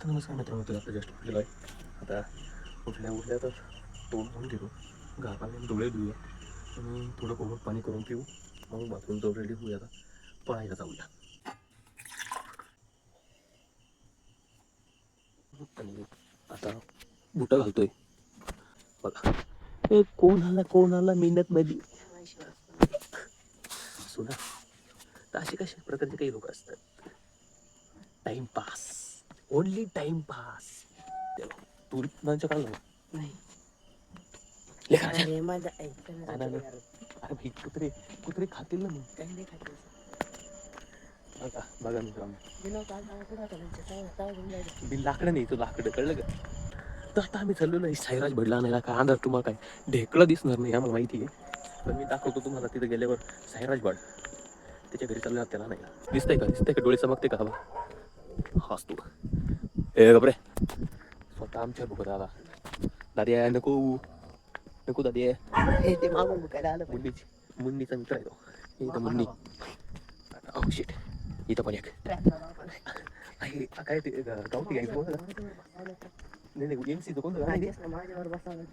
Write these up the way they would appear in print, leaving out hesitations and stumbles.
तर नमस्कार मित्रांनो, तुला आता जस्ट उठलेलो आहे. आता उठल्या तर तोंड धुवून घेतो, गार पाण्याने डोळे धुऊया आणि थोडं कोमट पाणी करून पिऊ. मग बाथरूम जवळ रेडी होऊया, आता पळायला जाऊया. आणि आता बुटं घालतोय बघा. ए कोण आला मेहनत मध्ये सुना. तर असे कशा प्रकारचे काही लोक असतात. Timepass, only timepass. तू तुझ्या काढला नाही लेखा अरे माझा ऐकलं ना. अरे भाई, कुत्रे खातील ना मग. काही नाही खायचं. बघा मित्रांनो, बिना काल कुठं होता त्यांच्या काय घेऊन जायचं. बिल लाकडं नाही, तो लाकडं कळलं का. तर आता आम्ही चाललो नाही साईराज भडला नाही का अंदाज तुम्हाला काय ढेकळं दिसणार नाही आम्हाला माहिती आहे, पण मी दाखवतो तुम्हाला. तिथे गेल्यावर साईराज भड त्याच्या घरी चाललं, त्याला नाही दिसतंय का डोळे चमकते का हवा हाच तू. ए गबरे, स्वतः आमच्या बघत आला. दाद्या नको दाद्या. हे ते मागून बुकायला आलं पण मुन्नीचा मित्र आहे तो. इथं मुन्नी. ओ शिट, इथं पण एक आहे. काय ते गावठी गाई बोल. नाही एमसीचं कोणतं गाडी आहे? माझ्यावर बसावं.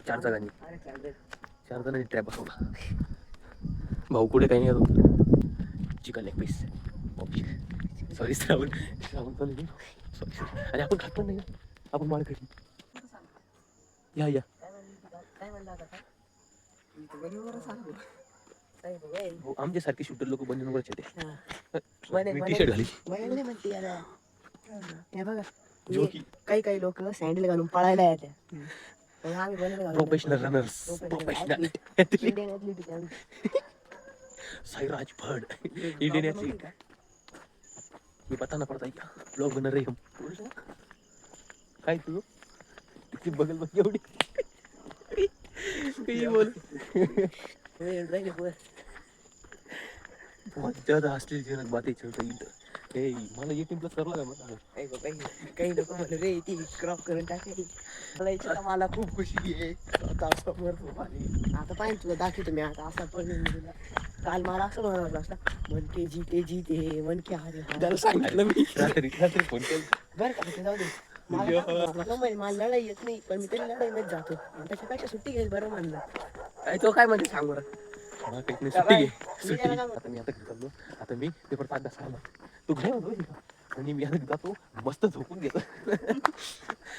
4 जणांनी अरे चालतंय. 4 जणांनी ट्रॅप बसवला. भाऊ कुठे काही नाही येतो. Chicken leg piece. Sorry Shravan sorry. आणि आपण खात पण नाही का, आपण माळ खाली. या काय म्हणलं आता काय? मी तर बरोबरच सांगतो. काय बघ हो, आमच्यासारखे शूटर लोक बनवूनच येते. म्हणे टी शर्ट घाली. नाही म्हणते यार. हे बघा जोकी. काही लोक सँडल घालून पळायला येतात. आम्ही बनवलं professional runners, professional Indian athlete आम्ही. साईराज भड इंडियन एथलीट. ये बताना पड़ता है क्या लोग बन रहे हम. काय तू तिची बगल बघ एवढी काही बोल. बहुत ज्यादा आश्चर्यजनक बातें चल रही है. ए मला 18+ करला का मला. काही लोक म्हणले रे ती क्रॉप करून टाकायची. मला खूप खुशी आहे. आता पाहिजे तुला दाखवतो मी आता असा पण काल मला असं म्हणाला असता, मन के जीते मन के हारे. त्याला सांगितलं मी रात्री फोन केला. बरं का ते जाऊ दे. मला लढाई येत नाही, पण मी तरी लढाईमध्ये जातो. त्याच्यापेक्षा सुट्टी घेईल बरं म्हणलं. काय तो काय म्हणते सांग बरं. सुट्टी घे सुट्टी. आता मी चाललो. आता मी पेपर 5-10 आला. तू घे आणि मी आता जातो मस्त झोपून घेतो.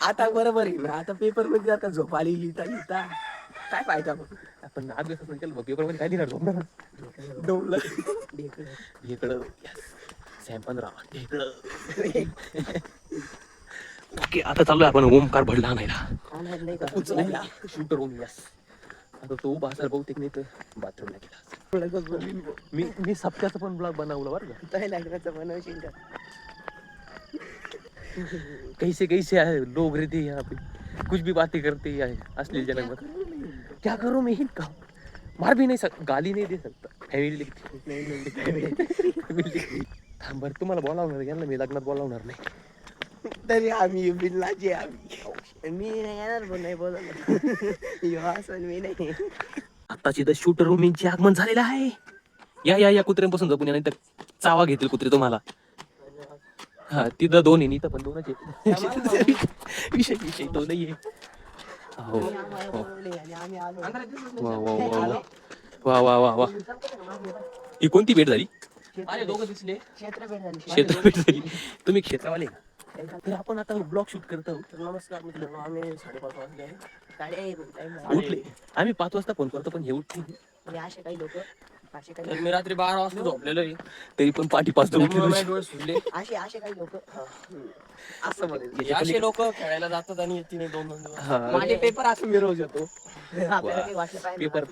आता बरोबर आहे ना. आता पेपर मध्ये आता झोप आली लिहिता काय पाहिजे आपण. आपण अभ्यास केलं मग पेपर मध्ये काय लिहिणार झोपणार. डोंबलं ढेकळं सॅम्पनराव ढेकळं. ओके, आता चाललोय आपण ओमकार भडला आणायला. उचलायला शूटर होऊन. यस. आता तो बाजार बहुतेक नाही तर बाथरूमला गेला. मी सप्त्याचा पण ब्लॉग बनवला बरं का. लग्नाचं बनवशील का. कैसे है लोग रहते यहाँ पे, कुछ भी बातें करते हैं असली जनक में. क्या करूँ मैं इनका, मार भी नहीं सकता, गाली नहीं दे सकता. फॅमिली थांब बरं, तुम्हाला बोलावणार यांना मी लग्नात बोलावणार नाही. तरी आम्ही बिल्लाचे आम्ही मी नाही येणार पण नाही बोलवलं. मी नाही. आताची तर शूटर रूमिंगची आगमन झालेलं आहे. या कुत्र्यांपासून जपून या, नाही तर चावा घेतील कुत्रे तुम्हाला. हा तिथं 2 आहे, इथं पण 2च आहे. विषय तो नाहीये. हो वा. ही कोणती भेट झाली. दोघं दिसले. क्षेत्रभेट झाली. तुम्ही क्षेत्रवाले का. तर आपण आता ब्लॉग शूट करत आहोत. नमस्कार मित्रांनो, आम्ही 5:30 वाजले आहे. उठले आम्ही 5 वाजता फोन करतो, पण हे उठले. असे काही लोक मी रात्री 12 वाजता झोपलेलो आहे, तरी पण 5:30 माझे डोळे सुटले. असे काही लोक असं म्हणे असे लोक खेळायला जातात आणि येते नाही 2-2 दिवस. माझे पेपर असं मी रोज येतो.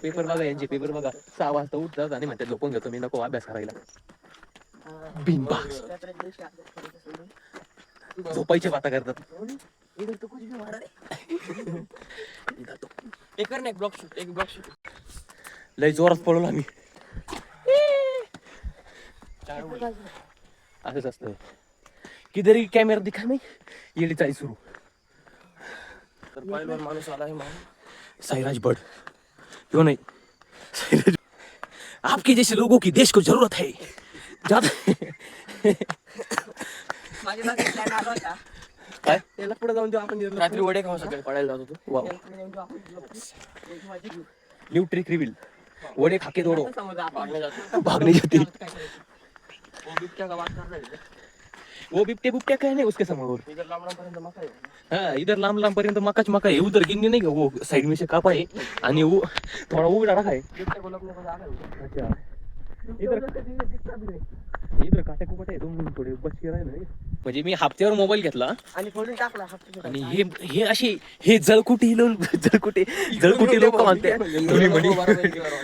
पेपर बघा, यांचे पेपर बघा. 6 वाजता उठतात आणि म्हणतात झोपून घेतो मी, नको अभ्यास करायला. बिनबास झोपायची बाता करतात. एक ब्लॉग शूट लय जोरात पळवला मी. असंच असतं, किधर कॅमेरा दिखा नाही येडीच आहे सुरू. तर पहिला माणूस आला आहे साईराज भड क्यों नहीं. साईराज, आपके जैसे लोगों की देश को जरूरत है. माझ्या प्लॅन आला होता काय त्याला पुढे जाऊन देऊ आपण रात्री वडे खाऊ सकाळी पडायला जात होतो. वाव न्यू ट्रिक रिव्हील वडे खाके दौड़ो भागणे जातो. भागने जाते वो बिबट्या का बात कर रहा है. वो बिबटे बुबट्या काय नाही उसके समोर इधर लांबपर्यंत मका आहे. हाँ इधर लांब लांब पर्यंत मकाच मका है उधर गिन्नी नहीं का वो साइड में से कापा है आणि वो थोड़ा उघडा रखा है बिबट्या को लपने को जागा है. अच्छा इधर काटे कुपटे आहे तुम थोडे बच के राहिले म्हणजे मी हप्त्यावर मोबाईल घेतला आणि फोडून टाकला आणि हे असे हे जळकुटी लोक म्हणते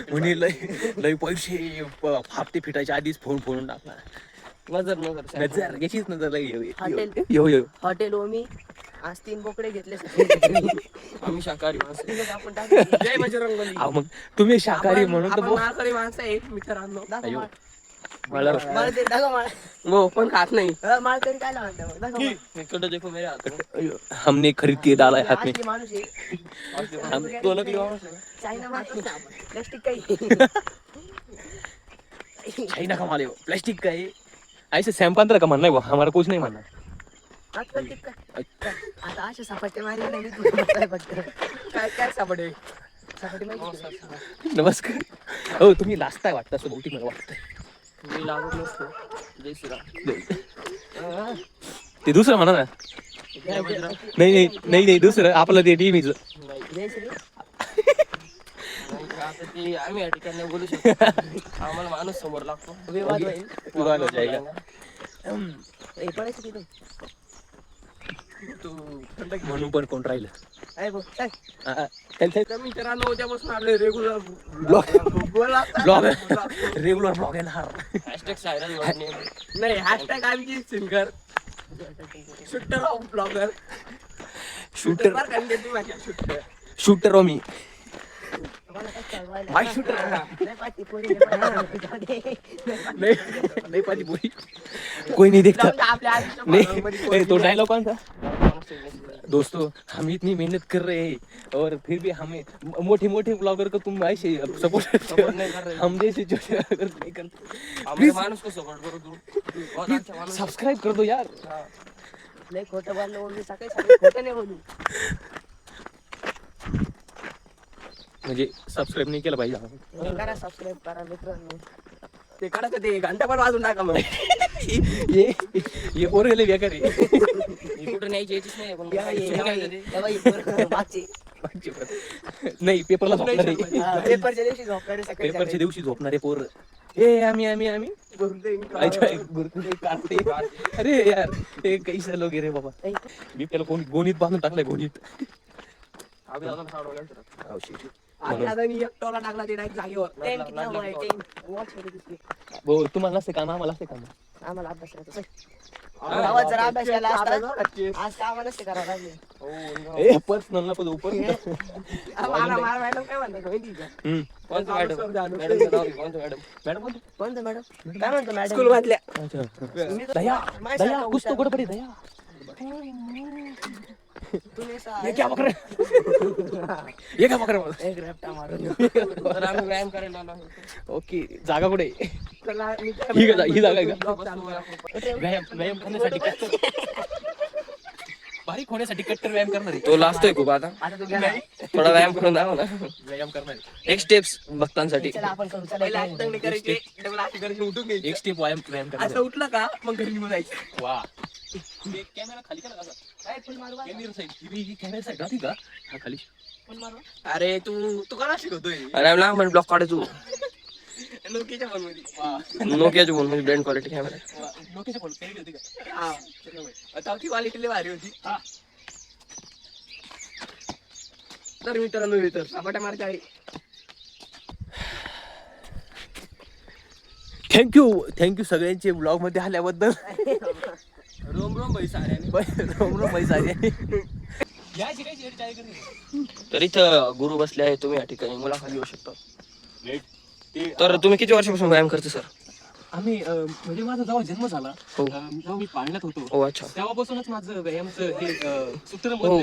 म्हणे लय पैसे हप्ते फिटायच्या आधीच फोन फोडून टाकला नजर याचीच नजर लय हॉटेल ओमी आज 3 बोकडे घेतले आम्ही शाकाहारी माणसं. आपण टाकले. जय बजरंगबली. हा, मग तुम्ही शाकाहारी म्हणून तर आपण बोल. माळकरी माणसं आहे मित्रांनो. अयो. मला माळ ते दाखव माळ. वो पण खात नाही. माळकरी काय म्हणतात मग? दाखव माळ. इकडे देखो मेरे हाथ में. अयो, हमने खरीद के डाला है हाथ में असली माणूस आहे. हम तो नकली माणूस आहे. चायना माणूस आहे आपण. प्लास्टिक काही. चाइना का माल है वो, प्लास्टिक का है ऐसे सैमपांतर का मानना है वो हमारा कुछ नहीं मानना आज प्लास्टिक काय? आता असे सपाटे मारले नाही तू बघताय फक्त. काय सपाटे? सपाटे माहिती? नमस्कार हो तुम्ही लाजताय वाटतं असं बहुतेक मला वाटतंय मी लागत नसतो. जय श्रीराम. ते दुसरं म्हणा ना जय बजरंग. नाही दुसरं आपलं ते टीव्हीचं जय श्री. नाही, आता ते आम्ही या ठिकाणी नाही बोलू शकतो. आम्हाला माणूस समोर लागतो. विवाद होईल. विवाद हो जाएगा. हे पडायचं तिथं. तू म्हणून पण कोण राहिलं काय बोल? काय? ब्लॉग मित्रांनो उद्यापासून आपले रेग्युलर रेग्युलर ब्लॉग येणार हॅशटॅग सायरन वाढणे. नाही हॅशटॅग आम्ही singer shooter of blogger shooter shooter shooter मी बाय शूटर नाही पाठी पोरी नहीं पाती पूरी कोई नहीं देखता आपल्या नहीं तो डायलॉग कौन था दोस्तों हम इतनी मेहनत कर रहे हैं और फिर भी हमें मोटे मोटे ब्लॉगर को तुम ऐसे सपोर्ट नहीं कर रहे. हम जैसे छोटे ब्लॉगर नहीं करते आम्ही माणूस को सपोर्ट करू तू. बहुत अच्छा माणूस. सब्सक्राइब कर दो यार लय खोटं बोललो बोलू सकाळी खोटं नाही बोलू म्हणजे सबस्क्राईब नाही केलं पाहिजे करा सबस्क्राईब करा मित्रांनो ते काढा ते घंटा पण वाजून टाका मग. ये और गेले बेकार आहे ही कुठं न्यायची याचीच नाही पण नाही पेपरला झोपणार आहे पेपरच्या दिवशी झोपणार आहे सकाळी पेपरच्या दिवशी झोपणारे पोर ए आम्ही अरे यार हे कैसे लोग रे बाबा मी त्याला कोणी गोणीत बांधून टाकलाय गोणीत आम्ही अजून साडवलं. आणि आता मी एक टोला टाकला ते डायरेक्ट जागेवर टेन किती नाव आहे टेन वॉच मध्ये दिसते भाऊ तुम्हाला नसते काम आम्हाला असते काम आम्हाला अभ्यास करायचा गावात जर अभ्यास केला असता आज कामा नसते करावं लागले ए पर्सनल ना पण ऊपर मारा मॅडम काय म्हणतात माहिती का कोणतं मॅडम? मॅडमचं नाव घे, कोणतं मॅडम? मॅडम कोणतं मॅडम काय म्हणतो मॅडम स्कूल मधल्या. अच्छा दया दया कुछ तो गड़बड़ी दया ये क्या पकड़ ये क्या पकड़ एक रॅप्टा मारून तर आम्ही व्यायाम करायला आलो आहोत. ओके जागा कुठे आहे? चला, मी काय ही जागा आहे का बसतो व्यायाम व्यायाम करण्यासाठी बारीक होण्यासाठी कट्टर व्यायाम करणार आहे तो लाजतोय खूप आता. आता तू गेला थोडा व्यायाम करून दाखव ना. व्यायाम करणार एक स्टेप्स भक्तांसाठी. चला आपण करू चला एक करायचे उठून घ्यायचे एक स्टेप व्यायाम व्यायाम असं करणार उठलं का मग घरी निघून जायचं वा कॅमेरा खाली का लागा काय फुल मारू बा? कॅमेरा साईड ही कॅमेरा साईड राहते का हा खाली फुल मारू अरे तू कला शिकवतोय. अरे आम्ही लहान ब्लॉक काढायचो. नोकीच्या फोन मध्ये नोकियाच्या फोन म्हणजे brand quality camera. Location phone केली होती का हा आता ती क्वालिटी लय भारी होती हा तर मित्रांनो इथं सपाट्या मारते आहे थँक्यू सगळ्यांचे ब्लॉग मध्ये आल्याबद्दल रोम रोम भाई साऱ्याने. रोम रोम पैसा तर इथं गुरु बसले आहे. तुम्ही या ठिकाणी मुलाखत घेऊ शकता. तर तुम्ही किती वर्षापासून व्यायाम करता सर? आम्ही म्हणजे माझा जेव्हा जन्म झाला हो. जेव्हा मी पाळण्यात होतो हो अच्छा. तेव्हापासूनच माझं व्यायामचं हे सूत्र हो.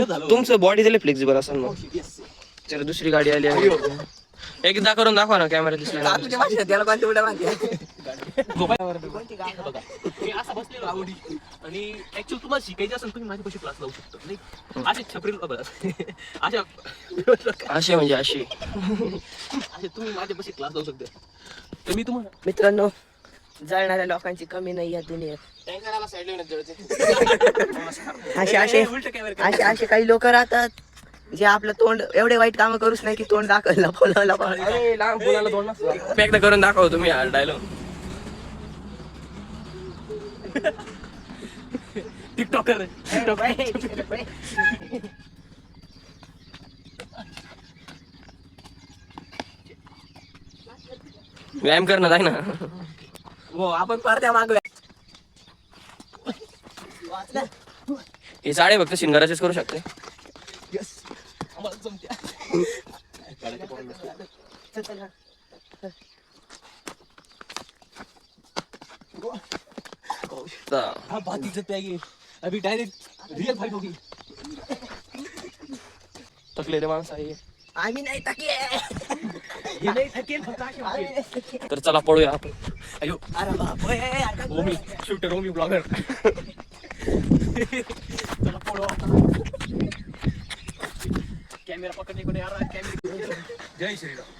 झालं तुमचं बॉडी दिले फ्लेक्झिबल असेल मग. Yes. चला दुसरी गाडी आली आहे. एकदा करून दाखवा ना कॅमेरा दिसला. तुझ्या भाषेत त्याला कोणत्या उड्या मारते कोणती गाव? बघा मी असा बसलेलो आवडी आणि ऍक्च्युअली तुम्हाला शिकायचं असेल तुम्ही माझ्यापाशी क्लास लावू शकता नाही असे छपरी अशा असे म्हणजे असे असे तुम्ही माझ्यापाशी क्लास लावू शकता तर मी तुम्हाला मित्रांनो, जळणाऱ्या लोकांची कमी नाही या दुनियेत. असे असे असे असे काही लोक राहतात जे आपलं तोंड एवढे वाईट काम करूच नाही की तोंड दाखवला एकदा करून दाखव तुम्ही हा डायलॉग. टिकटॉकर व्यायाम करणं जाय ना. हो आपण परत्या मागूया. हे साडे फक्त शिंगाराचेच करू शकते. हा बातीचं त्याग आहे अभि डायरेक्ट रिअल फाईट होगी थकले रे माणसं आहे. आम्ही नाही थके. हे नाही थकेल फक्त असे होतील. तर चला पळूया आपण. अयो अरे बाप रे, अरे ओमी शूटर ओमी ब्लॉगर चला पळू कॅमेरा पकडणे कोणी यार कॅमेरा जय श्रीराम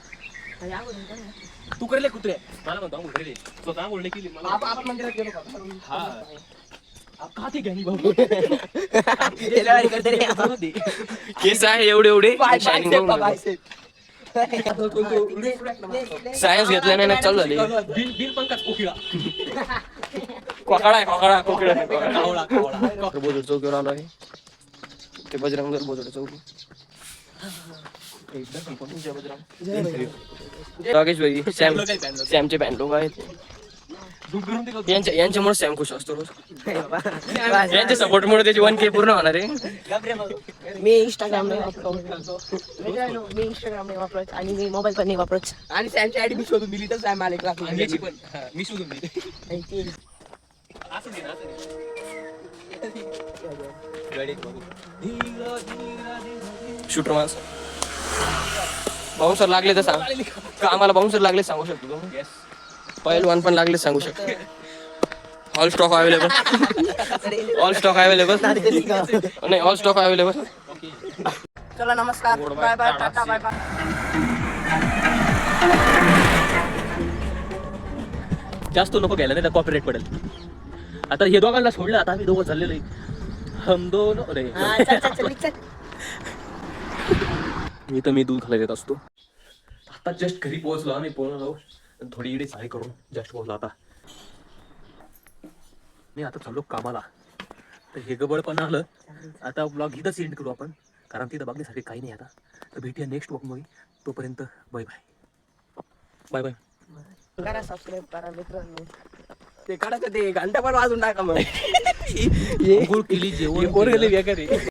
तू करले कुत्रे मला म्हणतो आंघोळ करेल स्वतः आंघोळ नाही केली मला आपण मंदिरात गेलो का? हा आप खाते घ्या बाबू केस आहे एवढे एवढे शायनिंग सायन्स घेतलं नाही ना चालू झाली. बिल बिल पंकज कोकिळा कोकाडा आहे कोकाडा कोकिळा आहे, कोकाडा. कावळा कावळा तर बोजड चौकीवर आलो आहे. ते बजरंग दर बोजड चौकी. राकेश भाई सॅम सॅमचे बँड लोक आहेत. यांच्यामुळे सॅम खुश असतो रोज. यांच्या सपोर्टमुळे त्याची 1K पूर्ण होणार आहे. मी इंस्टाग्राम नाही वापरतो. मित्रांनो, मी इंस्टाग्राम नाही वापरत आणि मी मोबाईल पण नाही वापरत. आणि सॅमची आयडी मी शोधून दिली तर सॅम आले क्लास. आणि याची पण हा, मी शोधून दिली असं दे ना असं दे शूटर माणसं बाउन्सर लागले तर सांग का आम्हाला बाउन्सर लागले सांगू शकतो तुम्ही. येस पहिलवान पण लागले सांगू शकतो. All stock available all stock available नाही ऑल स्टॉक अवेलेबल. चला नमस्कार, bye bye, tata, bye bye. जास्त नको घ्यायला नाही तर कॉपीराइट पडेल. आता हे दोघांना सोडलं आता आम्ही दोघं चाललेलो आहे. हम दोन अरे हा, चल, चल, चल, चल. मी दूध खायला येत असतो. आता जस्ट घरी पोहोचलो आम्ही पोहोचलो जाऊ थोडी इकडे चाळी करून जस्ट पोहोचलो. आता मी आता चाललो कामाला तर हे गबळ पण आलं. आता ब्लॉग इथं सेंड करू आपण कारण तिथं बघण्यासारखे काही नाही. आता तर भेटूया नेक्स्ट वॉकमध्ये. तोपर्यंत बाय बाय बाय बाय. करा सबस्क्राईब करा मित्रांनो. ते काढायचं ते घंटा पण वाजून टाका मग. अंघोळ केली जेवण केलं.